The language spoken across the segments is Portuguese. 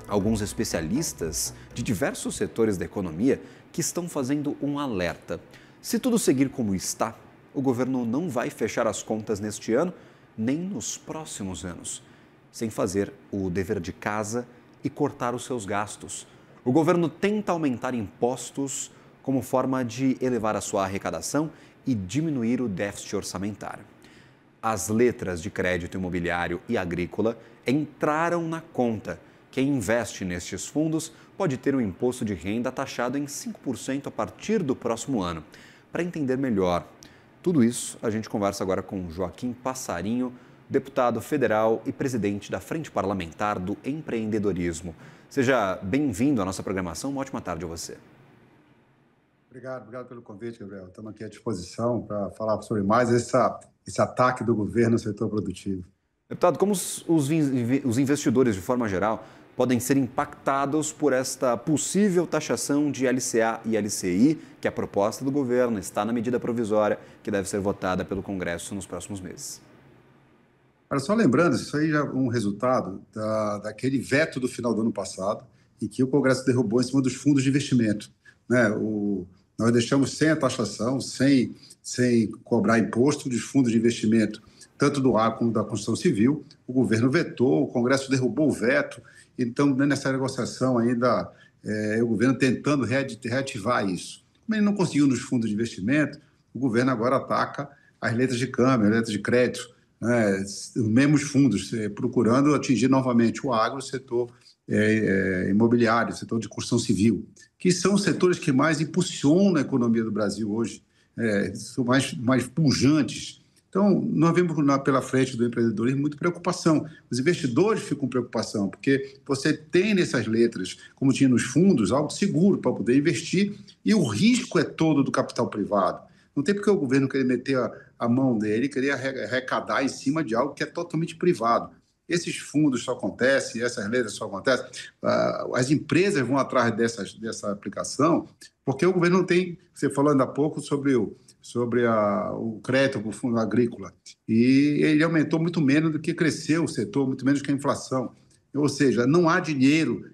alguns especialistas de diversos setores da economia que estão fazendo um alerta. Se tudo seguir como está, o governo não vai fechar as contas neste ano, nem nos próximos anos, sem fazer o dever de casa e cortar os seus gastos. O governo tenta aumentar impostos como forma de elevar a sua arrecadação e diminuir o déficit orçamentário. As letras de crédito imobiliário e agrícola entraram na conta. Quem investe nestes fundos pode ter um imposto de renda taxado em 5% a partir do próximo ano. Para entender melhor tudo isso, a gente conversa agora com Joaquim Passarinho, deputado federal e presidente da Frente Parlamentar do Empreendedorismo. Seja bem-vindo à nossa programação. Uma ótima tarde a você. Obrigado pelo convite, Gabriel. Estamos aqui à disposição para falar sobre mais esse ataque do governo no setor produtivo. Deputado, como os investidores, de forma geral, podem ser impactados por esta possível taxação de LCA e LCI, que é a proposta do governo, está na medida provisória, que deve ser votada pelo Congresso nos próximos meses? Olha, só lembrando, isso aí já é um resultado daquele veto do final do ano passado, em que o Congresso derrubou em cima dos fundos de investimento, né? Nós deixamos sem a taxação, sem cobrar imposto dos fundos de investimento, tanto do ar como da construção civil. O governo vetou, o Congresso derrubou o veto. Então, nessa negociação ainda, o governo tentando reativar isso. Como ele não conseguiu nos fundos de investimento, o governo agora ataca as letras de câmbio, as letras de crédito, né, os mesmos fundos, procurando atingir novamente o agro, o setor imobiliário, o setor de construção civil, que são os setores que mais impulsionam a economia do Brasil hoje, são mais pujantes. Então, nós vemos pela frente do empreendedorismo muita preocupação. Os investidores ficam com preocupação, porque você tem nessas letras, como tinha nos fundos, algo seguro para poder investir, e o risco é todo do capital privado. Não tem porque o governo querer meter a mão dele, querer arrecadar em cima de algo que é totalmente privado. Esses fundos só acontecem, essas letras só acontecem, as empresas vão atrás dessa aplicação, porque o governo não tem, você falou ainda há pouco sobre o crédito para o fundo agrícola, e ele aumentou muito menos do que cresceu o setor, muito menos que a inflação. Ou seja, não há dinheiro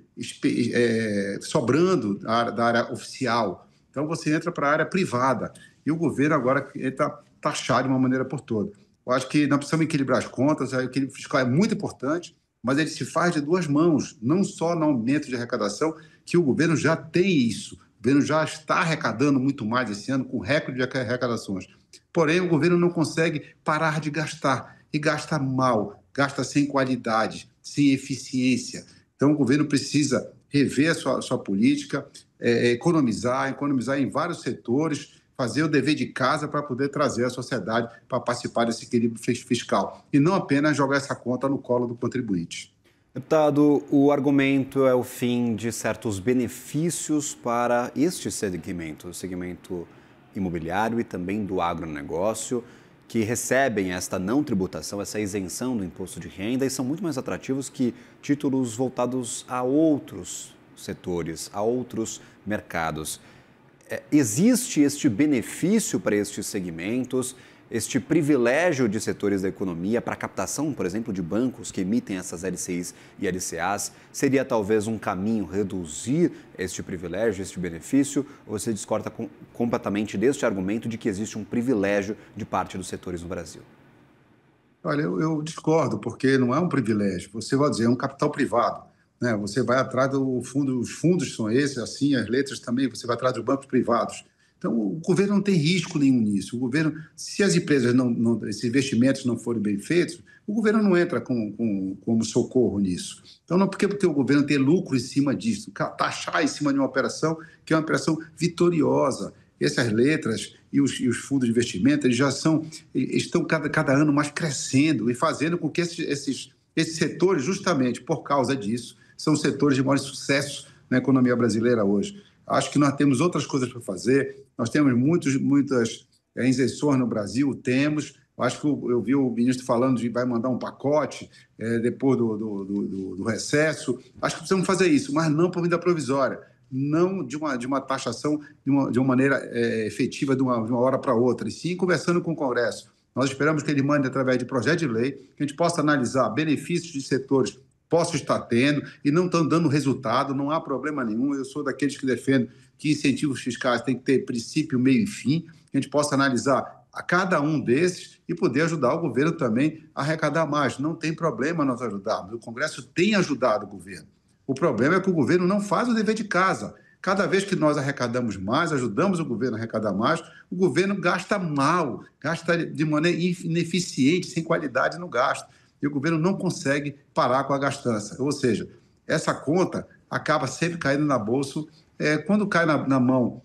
sobrando da área oficial. Então, você entra para a área privada, e o governo agora está taxado de uma maneira por toda. Eu acho que nós precisamos equilibrar as contas, o equilíbrio fiscal é muito importante, mas ele se faz de duas mãos, não só no aumento de arrecadação, que o governo já tem isso. O governo já está arrecadando muito mais esse ano, com recorde de arrecadações. Porém, o governo não consegue parar de gastar, e gasta mal, gasta sem qualidade, sem eficiência. Então, o governo precisa rever a sua política, economizar em vários setores, fazer o dever de casa para poder trazer a sociedade para participar desse equilíbrio fiscal, e não apenas jogar essa conta no colo do contribuinte. Deputado, o argumento é o fim de certos benefícios para este segmento, o segmento imobiliário e também do agronegócio, que recebem esta não tributação, essa isenção do imposto de renda, e são muito mais atrativos que títulos voltados a outros setores, a outros mercados. Existe este benefício para estes segmentos, este privilégio de setores da economia para a captação, por exemplo, de bancos que emitem essas LCIs e LCAs? Seria talvez um caminho reduzir este privilégio, este benefício? Ou você discorda completamente deste argumento de que existe um privilégio de parte dos setores no Brasil? Olha, eu discordo, porque não é um privilégio. Você vai dizer, é um capital privado, né? Você vai atrás do fundo, os fundos são esses, assim, as letras também, você vai atrás dos bancos privados. Então, o governo não tem risco nenhum nisso. O governo, se as empresas, esses investimentos não forem bem feitos, o governo não entra como socorro nisso. Então, não porque o governo tem lucro em cima disso, taxar em cima de uma operação que é uma operação vitoriosa. Essas letras e os fundos de investimento, eles estão cada ano mais crescendo e fazendo com que esses setores, justamente por causa disso, são setores de maior sucesso na economia brasileira hoje. Acho que nós temos outras coisas para fazer, nós temos muitas isenções no Brasil, acho que eu vi o ministro falando de vai mandar um pacote depois do recesso. Acho que precisamos fazer isso, mas não por medida provisória, não de uma taxação de uma maneira efetiva de uma hora para outra, e sim conversando com o Congresso. Nós esperamos que ele mande através de projeto de lei, que a gente possa analisar benefícios de setores posso estar tendo e não estão dando resultado, não há problema nenhum. Eu sou daqueles que defendo que incentivos fiscais têm que ter princípio, meio e fim, que a gente possa analisar a cada um desses e poder ajudar o governo também a arrecadar mais. Não tem problema nós ajudarmos. O Congresso tem ajudado o governo. O problema é que o governo não faz o dever de casa. Cada vez que nós arrecadamos mais, ajudamos o governo a arrecadar mais, o governo gasta mal, gasta de maneira ineficiente, sem qualidade no gasto. E o governo não consegue parar com a gastança. Ou seja, essa conta acaba sempre caindo na bolsa. Quando cai na mão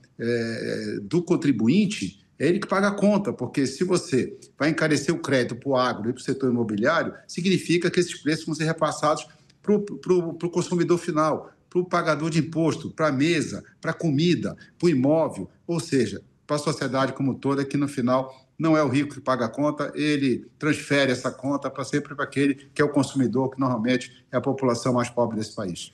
do contribuinte, é ele que paga a conta, porque se você vai encarecer o crédito para o agro e para o setor imobiliário, significa que esses preços vão ser repassados para o consumidor final, para o pagador de imposto, para a mesa, para a comida, para o imóvel, ou seja, para a sociedade como toda, que no final não é o rico que paga a conta, ele transfere essa conta para sempre para aquele que é o consumidor, que normalmente é a população mais pobre desse país.